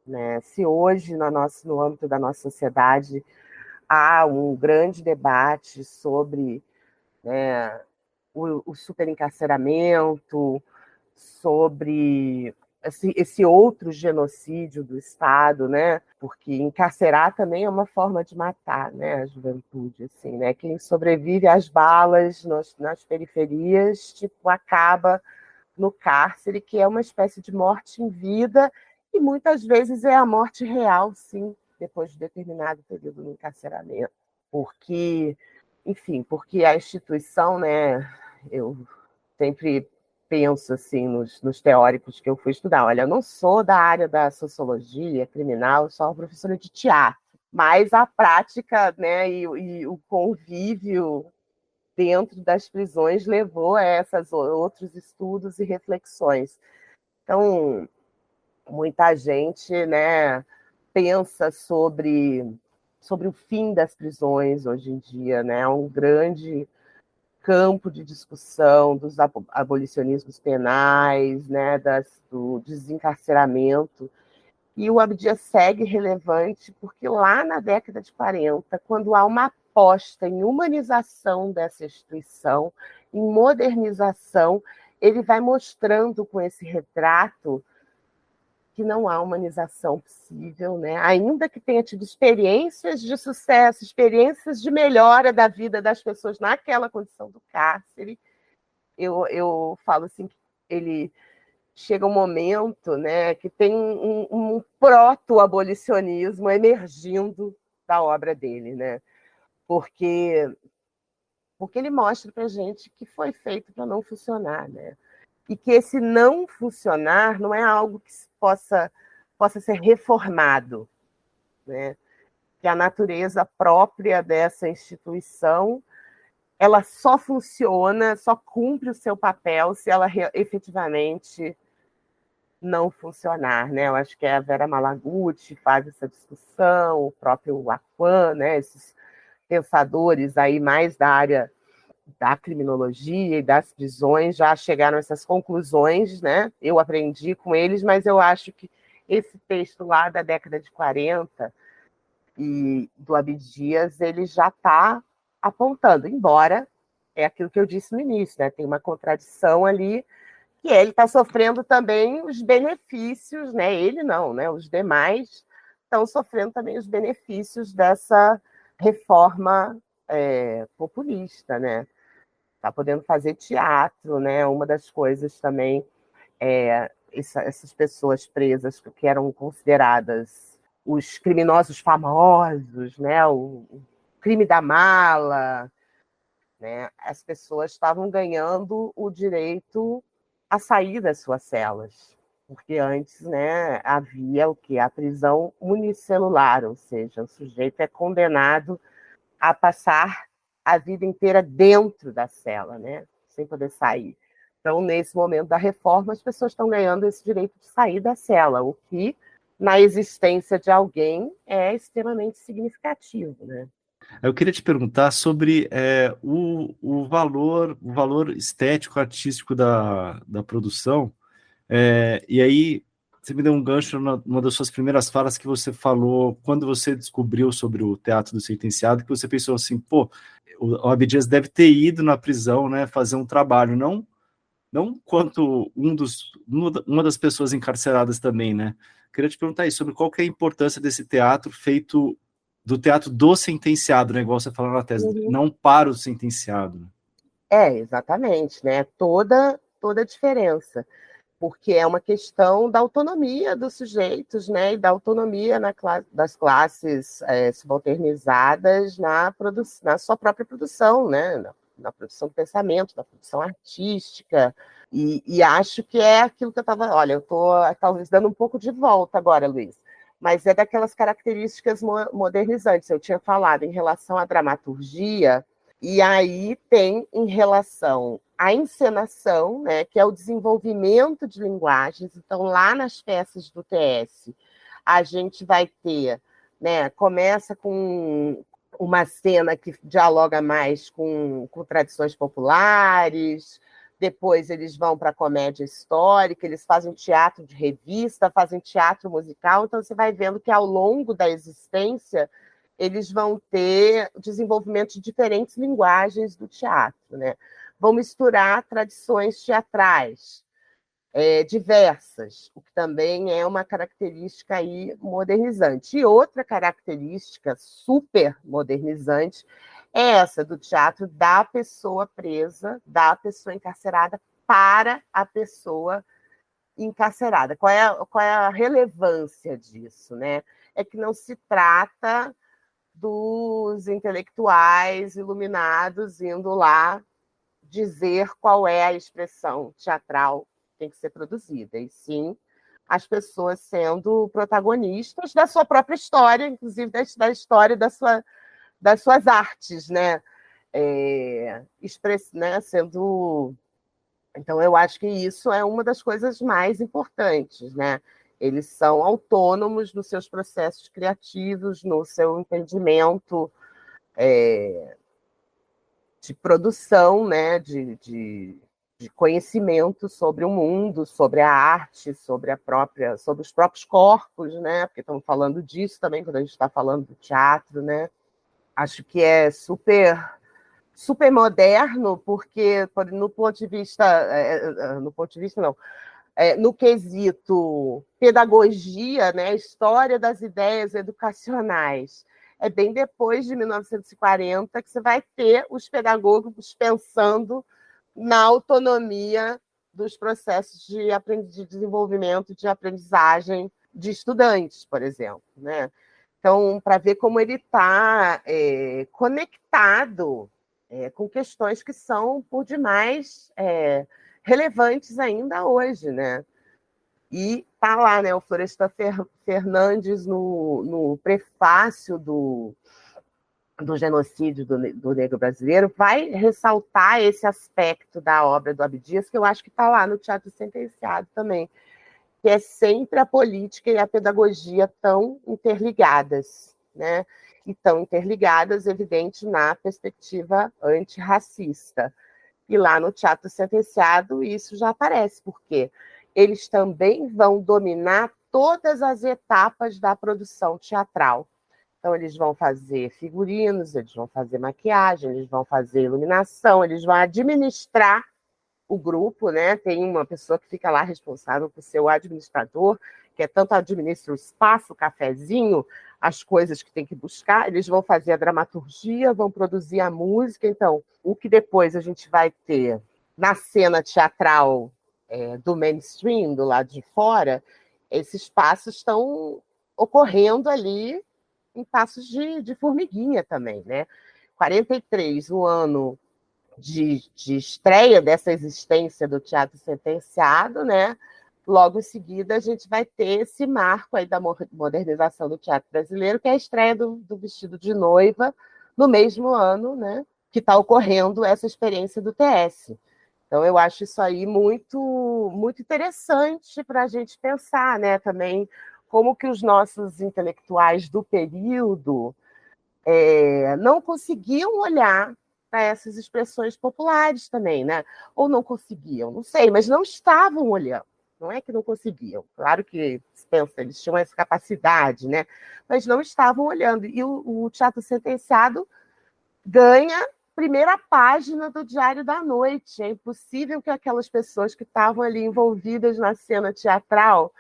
né? Se hoje, no âmbito da nossa sociedade, há um grande debate sobre, né, o superencarceramento, sobre esse outro genocídio do Estado, né? Porque encarcerar também é uma forma de matar, né? A juventude, assim, né? Quem sobrevive às balas nas periferias, tipo, acaba no cárcere, que é uma espécie de morte em vida, e muitas vezes é a morte real, sim, depois de determinado período no encarceramento. Porque, enfim, porque a instituição, né? Eu sempre penso assim nos teóricos que eu fui estudar. Olha, eu não sou da área da sociologia criminal, sou uma professora de teatro, mas a prática, né, e o convívio dentro das prisões levou a esses outros estudos e reflexões. Então, muita gente, né, pensa sobre o fim das prisões hoje em dia, né? É um grande campo de discussão dos abolicionismos penais, né, do desencarceramento. E o Abdias segue relevante porque lá na década de 40, quando há uma aposta em humanização dessa instituição, em modernização, ele vai mostrando com esse retrato que não há humanização possível, né? Ainda que tenha tido experiências de sucesso, experiências de melhora da vida das pessoas naquela condição do cárcere, eu falo assim que ele chega um momento, né, que tem um proto-abolicionismo emergindo da obra dele, né? Porque ele mostra para a gente que foi feito para não funcionar, né? E que esse não funcionar não é algo que possa ser reformado, né? Que a natureza própria dessa instituição ela só funciona, só cumpre o seu papel se ela efetivamente não funcionar, né? Eu acho que a Vera Malaguti faz essa discussão, o próprio Lacan, né? Esses pensadores aí mais da área da criminologia e das prisões já chegaram a essas conclusões, né? Eu aprendi com eles, mas eu acho que esse texto lá da década de 40 e do Abdias, ele já está apontando, embora é aquilo que eu disse no início, né? Tem uma contradição ali, que ele está sofrendo também os benefícios, né? Ele não, né? Os demais estão sofrendo também os benefícios dessa reforma populista, né? Está podendo fazer teatro, né? Uma das coisas também essas pessoas presas que eram consideradas os criminosos famosos, né? O crime da mala, né? As pessoas estavam ganhando o direito a sair das suas celas, porque antes, né, havia o que? A prisão unicelular, ou seja, o sujeito é condenado a passar a vida inteira dentro da cela, né, sem poder sair. Então, nesse momento da reforma, as pessoas estão ganhando esse direito de sair da cela, o que, na existência de alguém, é extremamente significativo, né? Eu queria te perguntar sobre o valor estético, artístico da produção. E aí, você me deu um gancho numa das suas primeiras falas que você falou quando você descobriu sobre o Teatro do Sentenciado, que você pensou assim, pô, o Abdias deve ter ido na prisão, né, fazer um trabalho, não quanto uma das pessoas encarceradas também, né? Queria te perguntar aí sobre qual que é a importância desse teatro feito do teatro do sentenciado, né? Igual você falou na tese, não para o sentenciado. Exatamente, né? Toda a diferença, porque é uma questão da autonomia dos sujeitos, né? E da autonomia das classes subalternizadas na sua própria produção, né? Na produção do pensamento, na produção artística. E acho que é aquilo que eu estava. Olha, eu estou talvez dando um pouco de volta agora, Luiz, mas é daquelas características modernizantes. Eu tinha falado em relação à dramaturgia, e aí tem em relação à encenação, né, que é o desenvolvimento de linguagens. Então, lá nas peças do TS, a gente vai ter, né, começa com uma cena que dialoga mais com tradições populares, depois eles vão para a comédia histórica, eles fazem teatro de revista, fazem teatro musical, então você vai vendo que ao longo da existência eles vão ter desenvolvimento de diferentes linguagens do teatro, né? Vão misturar tradições teatrais diversas, o que também é uma característica aí modernizante. E outra característica super modernizante é essa do teatro da pessoa presa, da pessoa encarcerada para a pessoa encarcerada. Qual é a relevância disso, né? É que não se trata dos intelectuais iluminados indo lá dizer qual é a expressão teatral que tem que ser produzida, e sim as pessoas sendo protagonistas da sua própria história, inclusive da história das suas artes, né? Né? Então, eu acho que isso é uma das coisas mais importantes, né? Eles são autônomos nos seus processos criativos, no seu entendimento de produção, né? de conhecimento sobre o mundo, sobre a arte, sobre os próprios corpos, né? Porque estamos falando disso também quando a gente está falando do teatro, né? Acho que é super moderno, porque no ponto de vista, não, no quesito pedagogia, né, história das ideias educacionais, é bem depois de 1940 que você vai ter os pedagogos pensando na autonomia dos processos de desenvolvimento, de aprendizagem de estudantes, por exemplo, né? Então, para ver como ele está conectado com questões que são, por demais, relevantes ainda hoje, né? E está lá, né, o Florestan Fernandes, no prefácio do genocídio do negro brasileiro, vai ressaltar esse aspecto da obra do Abdias, que eu acho que está lá no Teatro Sentenciado também, que é sempre a política e a pedagogia tão interligadas, né? E tão interligadas, evidente, na perspectiva antirracista. E lá no Teatro Sentenciado isso já aparece, porque eles também vão dominar todas as etapas da produção teatral. Então, eles vão fazer figurinos, eles vão fazer maquiagem, eles vão fazer iluminação, eles vão administrar o grupo, né? Tem uma pessoa que fica lá responsável por ser o administrador, que é tanto administra o espaço, o cafezinho, as coisas que tem que buscar, eles vão fazer a dramaturgia, vão produzir a música. Então, o que depois a gente vai ter na cena teatral do mainstream, do lado de fora, esses passos estão ocorrendo ali em passos de formiguinha também, né? 43, o ano de estreia dessa existência do Teatro Sentenciado, né? Logo em seguida, a gente vai ter esse marco aí da modernização do teatro brasileiro, que é a estreia do Vestido de Noiva, no mesmo ano, né? Que está ocorrendo essa experiência do TS. Então, eu acho isso aí muito, muito interessante para a gente pensar, né? Também como que os nossos intelectuais do período não conseguiam olhar para essas expressões populares também, né? Ou não conseguiam, não sei, mas não estavam olhando. Não é que não conseguiam, claro que pensa, eles tinham essa capacidade, né? Mas não estavam olhando. E o Teatro Sentenciado ganha primeira página do Diário da Noite. É impossível que aquelas pessoas que estavam ali envolvidas na cena teatral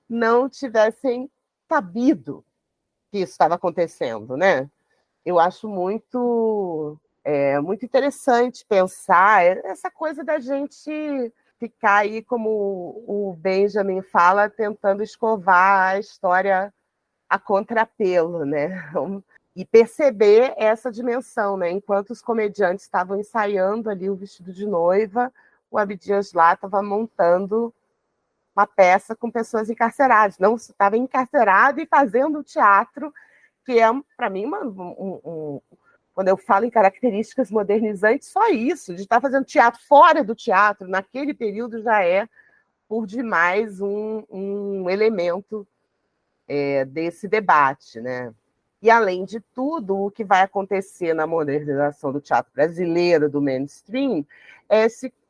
não tivessem sabido que isso estava acontecendo, né? Eu acho muito interessante pensar essa coisa da gente ficar aí, como o Benjamin fala, tentando escovar a história a contrapelo, né? E perceber essa dimensão, né? Enquanto os comediantes estavam ensaiando ali o Vestido de Noiva, o Abdias lá estava montando uma peça com pessoas encarceradas. Não, estava encarcerado e fazendo teatro, que é, para mim, quando eu falo em características modernizantes, só isso, de estar fazendo teatro fora do teatro, naquele período, já é, por demais, um elemento desse debate, né? E, além de tudo, o que vai acontecer na modernização do teatro brasileiro, do mainstream, é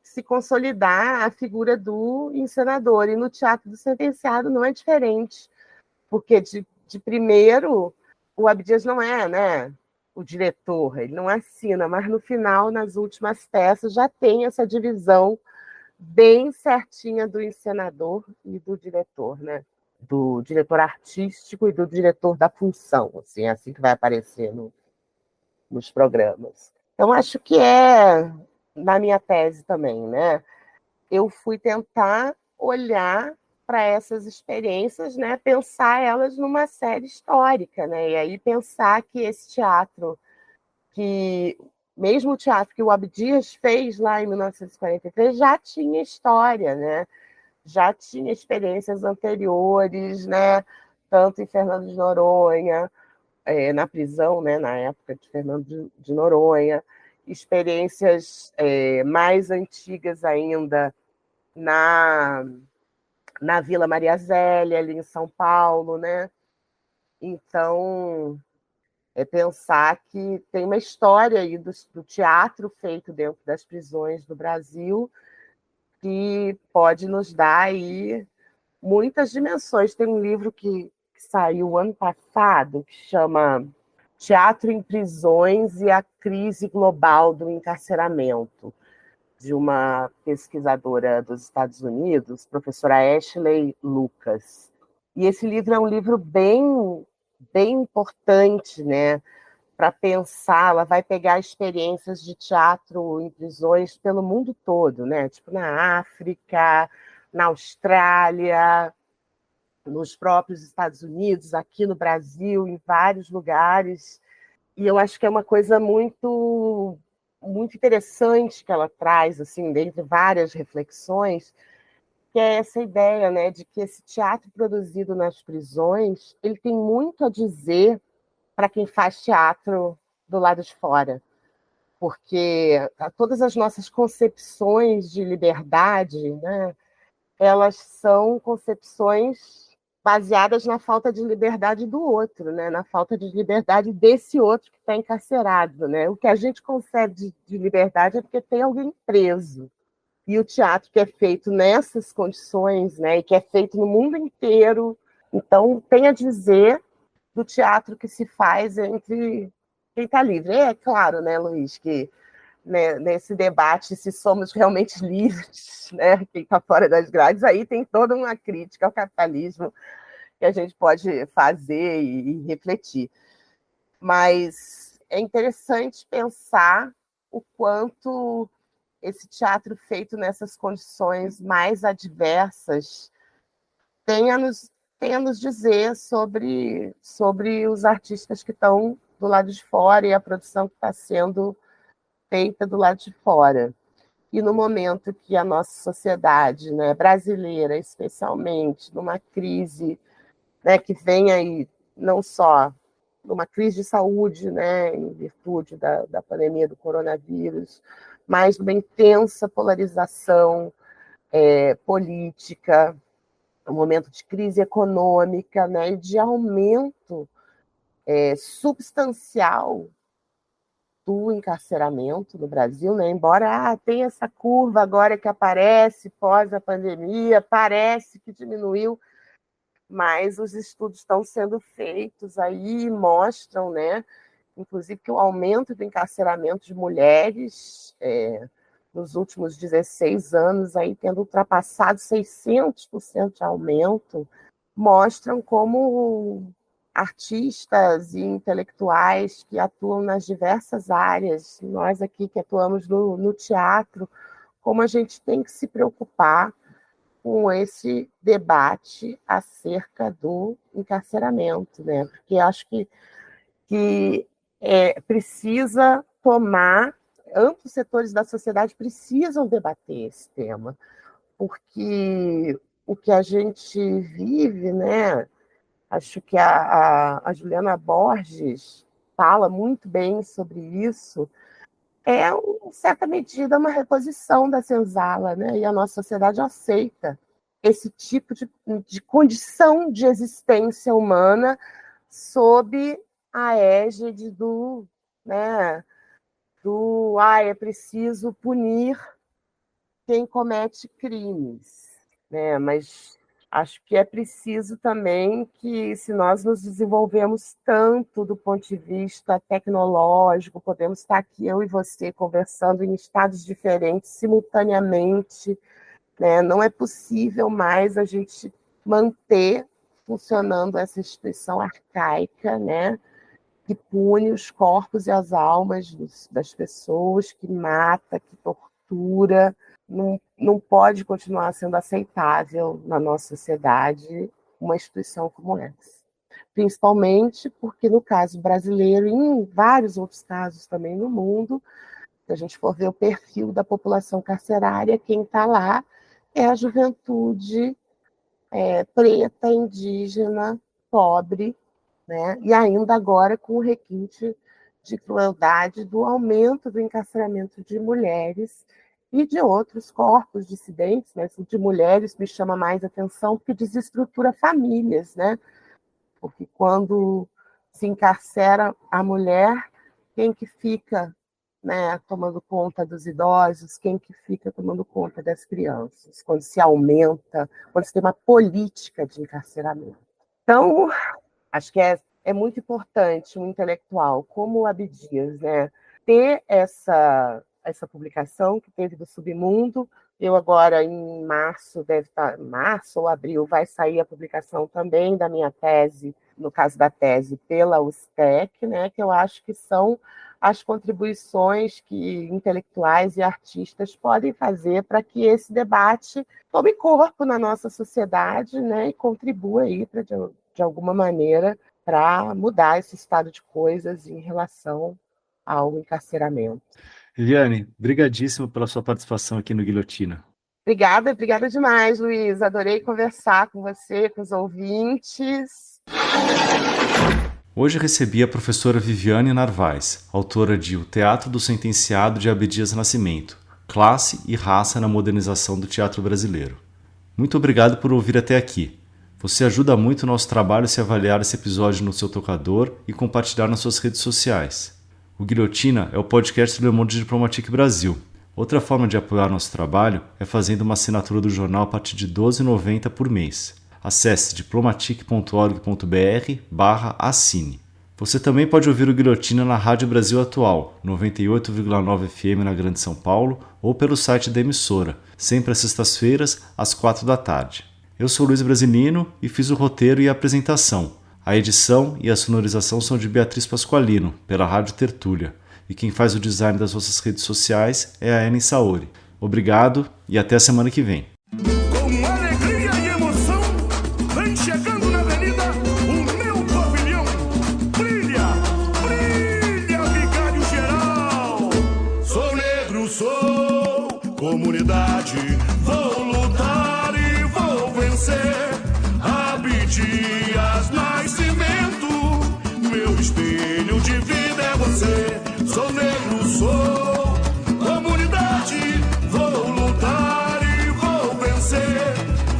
se consolidar a figura do encenador. E no Teatro do Sentenciado não é diferente, porque de primeiro o Abdias não é, né, o diretor, ele não assina, mas no final, nas últimas peças, já tem essa divisão bem certinha do encenador e do diretor, né? Do diretor artístico e do diretor da função, assim, é assim que vai aparecer nos programas. Então, acho que é na minha tese também, né? Eu fui tentar olhar para essas experiências, né? Pensar elas numa série histórica, né? E aí pensar que esse teatro, que mesmo o teatro que o Abdias fez lá em 1943, já tinha história, né? Já tinha experiências anteriores, né? Tanto em Fernando de Noronha, na prisão, né? Na época de Fernando de Noronha, experiências mais antigas ainda na Vila Maria Zélia, ali em São Paulo, né? Então, é pensar que tem uma história aí do teatro feito dentro das prisões do Brasil que pode nos dar aí muitas dimensões. Tem um livro que saiu ano passado que chama Teatro em Prisões e a Crise Global do Encarceramento, de uma pesquisadora dos Estados Unidos, professora Ashley Lucas. E esse livro é um livro bem importante, né, para pensar. Ela vai pegar experiências de teatro em prisões pelo mundo todo, né, tipo na África, na Austrália, nos próprios Estados Unidos, aqui no Brasil, em vários lugares. E eu acho que é uma coisa muito interessante que ela traz, assim, dentre várias reflexões, que é essa ideia, né, de que esse teatro produzido nas prisões, ele tem muito a dizer para quem faz teatro do lado de fora, porque todas as nossas concepções de liberdade, né, elas são concepções baseadas na falta de liberdade do outro, né? Na falta de liberdade desse outro que está encarcerado. Né? O que a gente concebe de liberdade é porque tem alguém preso. E o teatro que é feito nessas condições, né, e que é feito no mundo inteiro, então tem a dizer do teatro que se faz entre quem está livre. É claro, né, Luiz, que né, nesse debate se somos realmente livres, né, quem está fora das grades, aí tem toda uma crítica ao capitalismo que a gente pode fazer e refletir. Mas é interessante pensar o quanto esse teatro feito nessas condições mais adversas tem a nos dizer sobre os artistas que estão do lado de fora e a produção que está sendo feita do lado de fora. E no momento que a nossa sociedade, né, brasileira, especialmente, numa crise, né, que vem aí não só numa crise de saúde, né, em virtude da pandemia do coronavírus, mas numa intensa polarização política, um momento de crise econômica, né, e de aumento substancial do encarceramento no Brasil, né? Embora tenha essa curva agora que aparece pós a pandemia, parece que diminuiu, mas os estudos estão sendo feitos aí e mostram, né, inclusive, que o aumento do encarceramento de mulheres nos últimos 16 anos, aí, tendo ultrapassado 600% de aumento, mostram como artistas e intelectuais que atuam nas diversas áreas, nós aqui que atuamos no teatro, como a gente tem que se preocupar com esse debate acerca do encarceramento, né? Porque acho que precisa tomar, amplos setores da sociedade precisam debater esse tema, porque o que a gente vive, né? Acho que a Juliana Borges fala muito bem sobre isso, é, em certa medida, uma reposição da senzala, né? E a nossa sociedade aceita esse tipo de condição de existência humana sob a égide né, é preciso punir quem comete crimes, né? Mas acho que é preciso também que, se nós nos desenvolvemos tanto do ponto de vista tecnológico, podemos estar aqui, eu e você, conversando em estados diferentes, simultaneamente, né? Não é possível mais a gente manter funcionando essa instituição arcaica, né? Que pune os corpos e as almas das pessoas, que mata, que tortura. Não pode continuar sendo aceitável na nossa sociedade uma instituição como essa. Principalmente porque, no caso brasileiro, e em vários outros casos também no mundo, se a gente for ver o perfil da população carcerária, quem está lá é a juventude preta, indígena, pobre, né? E ainda agora com o requinte de crueldade do aumento do encarceramento de mulheres e de outros corpos dissidentes, mas de mulheres me chama mais atenção porque desestrutura famílias, né? Porque quando se encarcera a mulher, quem que fica, né, tomando conta dos idosos, quem que fica tomando conta das crianças? Quando se aumenta, quando se tem uma política de encarceramento. Então, acho que é muito importante um intelectual como o Abdias, né, ter essa publicação que teve do Submundo. Eu agora, em março ou abril, vai sair a publicação também da minha tese, no caso da tese, pela USTEC, né, que eu acho que são as contribuições que intelectuais e artistas podem fazer para que esse debate tome corpo na nossa sociedade, né, e contribua aí de alguma maneira para mudar esse estado de coisas em relação ao encarceramento. Viviane, brigadíssimo pela sua participação aqui no Guilhotina. Obrigada demais, Luiz. Adorei conversar com você, com os ouvintes. Hoje recebi a professora Viviane Narvaez, autora de O Teatro do Sentenciado de Abdias Nascimento, Classe e Raça na Modernização do Teatro Brasileiro. Muito obrigado por ouvir até aqui. Você ajuda muito o nosso trabalho se avaliar esse episódio no seu tocador e compartilhar nas suas redes sociais. O Guilhotina é o podcast do Le Monde Diplomatique Brasil. Outra forma de apoiar nosso trabalho é fazendo uma assinatura do jornal a partir de R$ 12,90 por mês. Acesse diplomatique.org.br/assine. Você também pode ouvir o Guilhotina na Rádio Brasil Atual, 98,9 FM na Grande São Paulo, ou pelo site da emissora, sempre às sextas-feiras, às 16h. Eu sou Luiz Brasilino e fiz o roteiro e a apresentação. A edição e a sonorização são de Beatriz Pasqualino, pela Rádio Tertúlia. E quem faz o design das nossas redes sociais é a Ellen Saori. Obrigado e até a semana que vem. Com alegria e emoção, vem chegando na avenida o meu pavilhão. Brilha, brilha, vigário geral. Sou negro, sou comunidade. Vou lutar e vou vencer. Abdias Nascimento, meu espelho de vida é você. Sou negro, sou comunidade. Vou lutar e vou vencer.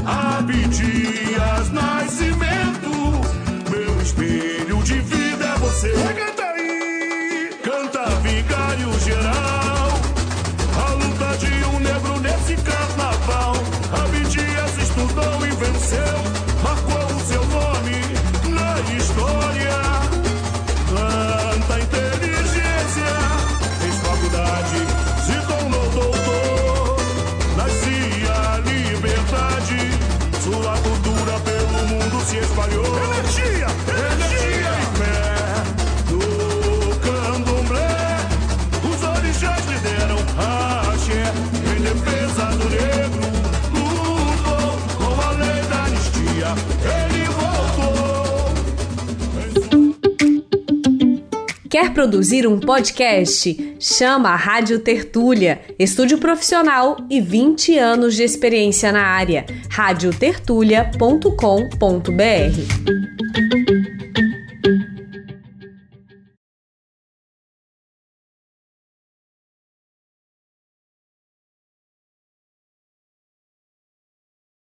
Abdias Nascimento, meu espelho de vida é você. Canta aí, canta vigário geral. A luta de um negro nesse carnaval. Abdias estudou e venceu. Marcou o seu nome na história. Tanta inteligência, fez faculdade, se tornou doutor. Nascia a liberdade, sua cultura pelo mundo se espalhou. Energia, energia e fé do candomblé. Os orixás lhe deram axé em defesa do negro. Lutou com a lei da anistia, ele voltou. Quer produzir um podcast? Chama a Rádio Tertúlia, estúdio profissional e 20 anos de experiência na área. radiotertulia.com.br